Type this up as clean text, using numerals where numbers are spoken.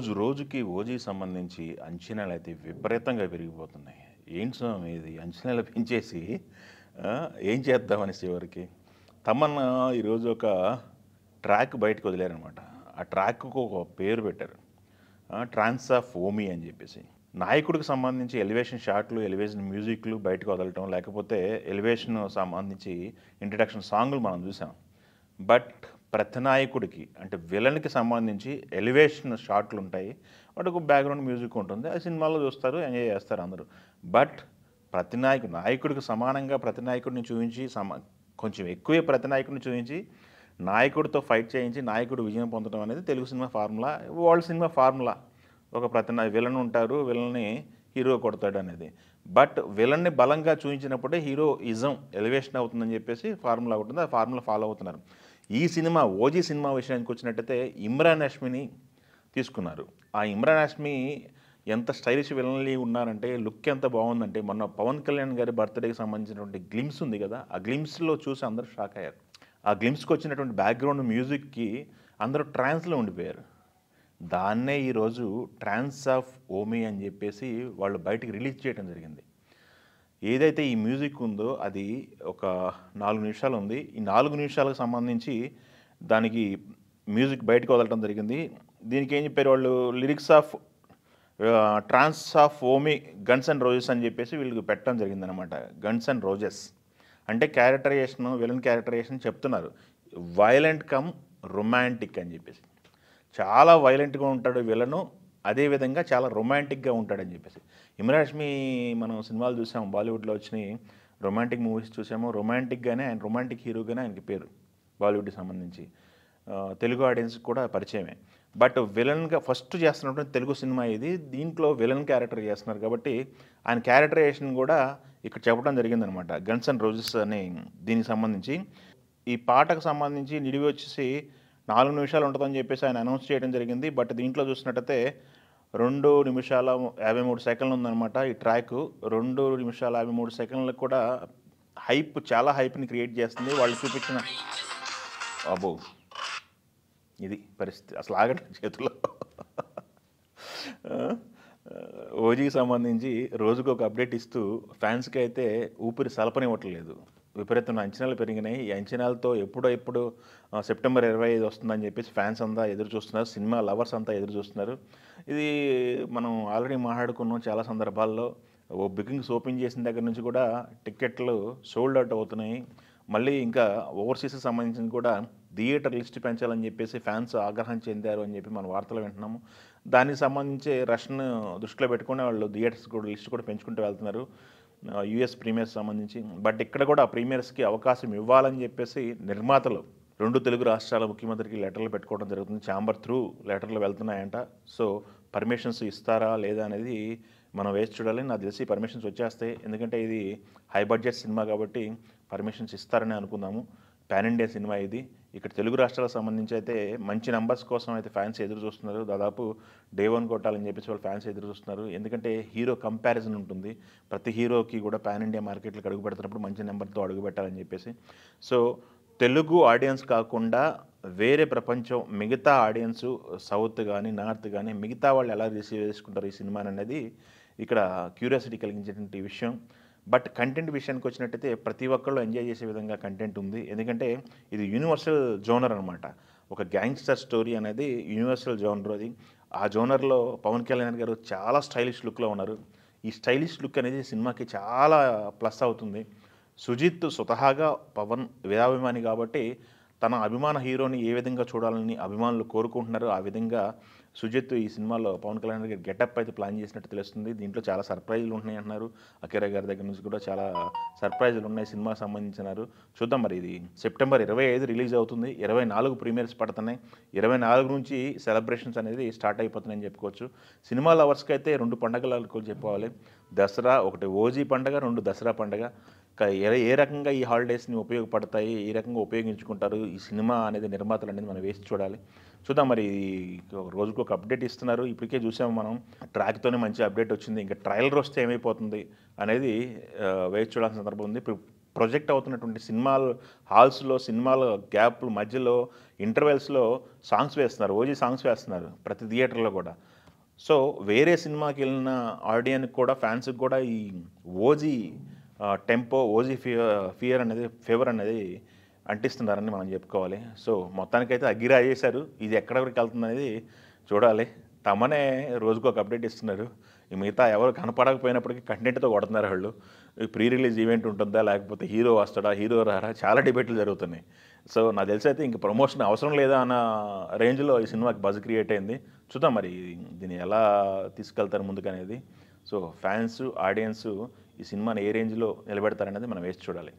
రోజు రోజుకి ఓజీ సంబంధించి అంచనాలైతే విపరీతంగా పెరిగిపోతున్నాయి. ఏంటి స్వామి ఇది అంచనాలు పెంచేసి ఏం చేద్దామని చివరికి? తమన్నా ఈరోజు ఒక ట్రాక్ బయటకు వదిలారనమాట. ఆ ట్రాక్‌కు ఒక పేరు పెట్టారు. ట్రాన్స్ ఆఫ్ ఓమీ అని చెప్పేసి. నాయకుడికి సంబంధించి ఎలివేషన్ షాట్లు, ఎలివేషన్ మ్యూజిక్‌లు బయటకు వదలటం, లేకపోతే ఎలివేషన్ సంబంధించి ఇంట్రడక్షన్ సాంగులు మనం చూసాం. బట్ ప్రతి నాయకుడికి అంటే విలన్‌కి సంబంధించి ఎలివేషన్ షాట్లు ఉంటాయి. వాటికి బ్యాక్‌గ్రౌండ్ మ్యూజిక్ ఉంటుంది. అది సినిమాలో చూస్తారు, ఎంజాయ్ చేస్తారు అందరూ. బట్ ప్రతి నాయకుడికి సమానంగా ప్రతి నాయకుడిని చూపించి కొంచెం ఎక్కువే ప్రతి నాయకుడిని చూపించి నాయకుడితో ఫైట్ చేయించి నాయకుడు విజయం పొందడం అనేది Telugu cinema formula, world cinema formula. ఒక విలన్ ఉంటారు, విలన్ని హీరో కొడతాడు అనేది. బట్ విలన్ని బలంగా చూపించినప్పుడే హీరో ఇజం ఎలివేషన్ అవుతుందని చెప్పేసి ఫార్ములా ఉంటుంది. ఆ ఫార్ములా ఫాలో అవుతున్నారు. ఈ సినిమా ఓజీ సినిమా విషయానికి వచ్చినట్టయితే ఇమ్రాన్ హష్మీని తీసుకున్నారు. ఆ ఇమ్రాన్ హష్మీ ఎంత స్టైలిష్ విలన్లీ ఉన్నారంటే, లుక్ ఎంత బాగుందంటే, మొన్న పవన్ కళ్యాణ్ గారి బర్త్డేకి సంబంధించినటువంటి గ్లిమ్స్ ఉంది కదా, ఆ గ్లిమ్స్లో చూసి అందరూ షాక్ అయ్యారు. ఆ గ్లిమ్స్కి వచ్చినటువంటి బ్యాక్గ్రౌండ్ మ్యూజిక్కి అందరూ ట్రాన్స్లో ఉండిపోయారు. దాన్నే ఈరోజు ట్రాన్స్ ఆఫ్ ఓమీ అని చెప్పేసి వాళ్ళు బయటికి రిలీజ్ చేయడం జరిగింది. ఏదైతే ఈ మ్యూజిక్ ఉందో అది ఒక 4 నిమిషాలు ఉంది. ఈ 4 నిమిషాలకు సంబంధించి దానికి మ్యూజిక్ బయటకు వదలటం జరిగింది. దీనికి ఏం చెప్పారు వాళ్ళు, lyrics of trance of owe me guns and roses అని చెప్పేసి వీళ్ళకి పెట్టడం జరిగిందనమాట. గన్స్ అండ్ రోజెస్ అంటే క్యారెక్టరైజేషన్, విలన్ క్యారెక్టరైజేషన్ చెప్తున్నారు. వైలెంట్ కమ్ రొమాంటిక్ అని చెప్పేసి. చాలా వైలెంట్గా ఉంటాడు విలను, అదేవిధంగా చాలా రొమాంటిక్గా ఉంటాడని చెప్పేసి. ఇమ్రాన్ హష్మీ మనం సినిమాలు చూసాము, బాలీవుడ్లో వచ్చినాయి రొమాంటిక్ మూవీస్ చూసాము. రొమాంటిక్గానే ఆయన, రొమాంటిక్ హీరోగానే ఆయనకి పేరు బాలీవుడ్కి సంబంధించి. తెలుగు ఆడియన్స్కి కూడా పరిచయమే. బట్ విలన్గా ఫస్ట్ చేస్తున్నటువంటి తెలుగు సినిమా ఇది. దీంట్లో విలన్ క్యారెక్టర్ చేస్తున్నారు కాబట్టి ఆయన క్యారెక్టరైజేషన్ కూడా ఇక్కడ చెప్పడం జరిగిందనమాట. గన్స్ అండ్ రోజెస్ అని దీనికి సంబంధించి. ఈ పాటకు సంబంధించి నిడివి వచ్చేసి 4 నిమిషాలు ఉంటుందని చెప్పేసి ఆయన అనౌన్స్ చేయడం జరిగింది. బట్ దీంట్లో చూసినట్టయితే 2 నిమిషాల 53 సెకండ్లు ఉందన్నమాట ఈ ట్రాక్. 2 నిమిషాల 53 సెకండ్లకు కూడా చాలా హైప్ని క్రియేట్ చేస్తుంది. వాళ్ళు చూపించిన అబ్బో ఇది పరిస్థితి, అసలు ఆగటం చేతిలో. ఓజీకి సంబంధించి రోజుకు ఒక అప్డేట్ ఇస్తూ ఫ్యాన్స్కి అయితే ఊపిరి సలపనివ్వట్లేదు. విపరీతమైన అంచనాలు పెరిగినాయి. ఈ అంచనాలతో ఎప్పుడు సెప్టెంబర్ 25 వస్తుందని చెప్పేసి ఫ్యాన్స్ అంతా ఎదురు చూస్తున్నారు. సినిమా లవర్స్ అంతా ఎదురు చూస్తున్నారు. ఇది మనం ఆల్రెడీ మాట్లాడుకున్నాం చాలా సందర్భాల్లో. బుకింగ్స్ ఓపెన్ చేసిన దగ్గర నుంచి కూడా టికెట్లు సోల్డ్ అవుట్ అవుతున్నాయి. మళ్ళీ ఇంకా ఓవర్సీస్కి సంబంధించిన కూడా థియేటర్ లిస్ట్ పెంచాలని చెప్పేసి ఫ్యాన్స్ ఆగ్రహం చెందారు అని చెప్పి మనం వార్తలు వింటున్నాము. దానికి సంబంధించి రష్ను దృష్టిలో పెట్టుకుని వాళ్ళు థియేటర్స్ కూడా లిస్ట్ కూడా పెంచుకుంటూ వెళ్తున్నారు, యూఎస్ ప్రీమియర్స్ సంబంధించి. బట్ ఇక్కడ కూడా ఆ ప్రీమియర్స్కి అవకాశం ఇవ్వాలని చెప్పేసి నిర్మాతలు 2 తెలుగు రాష్ట్రాల ముఖ్యమంత్రికి లెటర్లు పెట్టుకోవడం జరుగుతుంది. ఛాంబర్ త్రూ లెటర్లు వెళ్తున్నాయంట. సో పర్మిషన్స్ ఇస్తారా లేదా అనేది మనం వేసి చూడాలి. నాకు తెలిసి పర్మిషన్స్ వచ్చేస్తాయి, ఎందుకంటే ఇది హై బడ్జెట్ సినిమా కాబట్టి పర్మిషన్స్ ఇస్తారని అనుకుందాము. పాన్ ఇండియా సినిమా ఇది. ఇక్కడ తెలుగు రాష్ట్రాలకు సంబంధించి అయితే మంచి నెంబర్స్ కోసం అయితే ఫ్యాన్స్ ఎదురు చూస్తున్నారు. దాదాపు డే 1 కొట్టాలని చెప్పేసి వాళ్ళు ఫ్యాన్స్ ఎదురు చూస్తున్నారు. ఎందుకంటే హీరో కంపారిజన్ ఉంటుంది. ప్రతి హీరోకి కూడా పాన్ ఇండియా మార్కెట్లకు అడుగు పెడుతున్నప్పుడు మంచి నెంబర్తో అడుగు పెట్టాలని చెప్పేసి. సో తెలుగు ఆడియన్స్ కాకుండా వేరే ప్రపంచం మిగతా ఆడియన్స్, సౌత్ కానీ నార్త్ కానీ మిగతా వాళ్ళు ఎలా రిసీవ్ చేసుకుంటారు ఈ సినిమాని అనేది ఇక్కడ క్యూరియాసిటీ కలిగించేటువంటి విషయం. బట్ కంటెంట్ విషయానికి వచ్చినట్టయితే ప్రతి ఒక్కళ్ళు ఎంజాయ్ చేసే విధంగా కంటెంట్ ఉంది. ఎందుకంటే ఇది యూనివర్సల్ జోనర్ అనమాట. ఒక గ్యాంగ్స్టర్ స్టోరీ అనేది యూనివర్సల్ జోనర్ అది. ఆ జోనర్లో పవన్ కళ్యాణ్ గారు చాలా స్టైలిష్ లుక్లో ఉన్నారు. ఈ స్టైలిష్ లుక్ అనేది సినిమాకి చాలా ప్లస్ అవుతుంది. సుజిత్ స్వతహాగా పవన్ వీరాభిమాని కాబట్టి తన అభిమాన హీరోని ఏ విధంగా చూడాలని అభిమానులు కోరుకుంటున్నారో ఆ విధంగా సుజిత్ ఈ సినిమాలో పవన్ కళ్యాణ్ గారి గెటప్ అయితే ప్లాన్ చేసినట్టు తెలుస్తుంది. దీంట్లో చాలా సర్ప్రైజులు ఉన్నాయి అంటున్నారు. అఖీరా గారి దగ్గర నుంచి కూడా చాలా సర్ప్రైజులు ఉన్నాయి సినిమాకి సంబంధించినారు. చూద్దాం మరి. ఇది సెప్టెంబర్ 25 రిలీజ్ అవుతుంది. 24 ప్రీమియర్స్ పడుతున్నాయి. 24 నుంచి సెలబ్రేషన్స్ అనేది స్టార్ట్ అయిపోతున్నాయని చెప్పుకోవచ్చు. సినిమా లవర్స్కి అయితే 2 పండుగలకు చెప్పుకోవాలి. దసరా, ఒకటి ఓజీ పండుగ, 2 దసరా పండుగ. ఏ రకంగా ఈ హాలిడేస్ని ఉపయోగపడతాయి, ఏ రకంగా ఉపయోగించుకుంటారు ఈ సినిమా అనేది నిర్మాతలు అనేది మనం వేసి చూడాలి. చూద్దాం మరి. రోజుకు ఒక అప్డేట్ ఇస్తున్నారు. ఇప్పటికే చూసాము మనం, ట్రాక్తోనే మంచి అప్డేట్ వచ్చింది. ఇంకా ట్రైలర్ వస్తే ఏమైపోతుంది అనేది వేచి చూడాల్సిన సందర్భం ఉంది. ప్రొజెక్ట్ అవుతున్నటువంటి సినిమాలు హాల్స్లో, సినిమాల గ్యాప్ల మధ్యలో ఇంటర్వెల్స్లో సాంగ్స్ వేస్తున్నారు, ఓజీ సాంగ్స్ వేస్తున్నారు ప్రతి థియేటర్లో కూడా. సో వేరే సినిమాకి వెళ్ళిన ఆడియన్కి కూడా ఫ్యాన్స్కి కూడా ఈ ఓజీ టెంపో ఓజీ ఫీవర్ అనేది అంటిస్తున్నారని మనం చెప్పుకోవాలి. సో మొత్తానికైతే అగ్గిరా చేశారు. ఇది ఎక్కడి వరకు వెళ్తుంది అనేది చూడాలి. తమనే రోజుకు ఒక అప్డేట్ ఇస్తున్నారు. ఈ మిగతా ఎవరు కనపడకపోయినప్పటికీ కంటెంట్తో కొడుతున్నారు వాళ్ళు. ప్రీ రిలీజ్ ఈవెంట్ ఉంటుందా, లేకపోతే హీరో వస్తాడా, హీరో రారా, చాలా డిబేట్లు జరుగుతున్నాయి. సో నాకు తెలిసి అయితే ఇంక ప్రమోషన్ అవసరం లేదా అన్న రేంజ్లో ఈ సినిమాకి బజ్ క్రియేట్ అయింది. చూద్దాం మరి దీన్ని ఎలా తీసుకెళ్తారు ముందుకనేది. సో ఫ్యాన్స్, ఆడియన్స్ ఈ సినిమాని ఏ రేంజ్లో నిలబెడతారనేది మనం వేసి చూడాలి.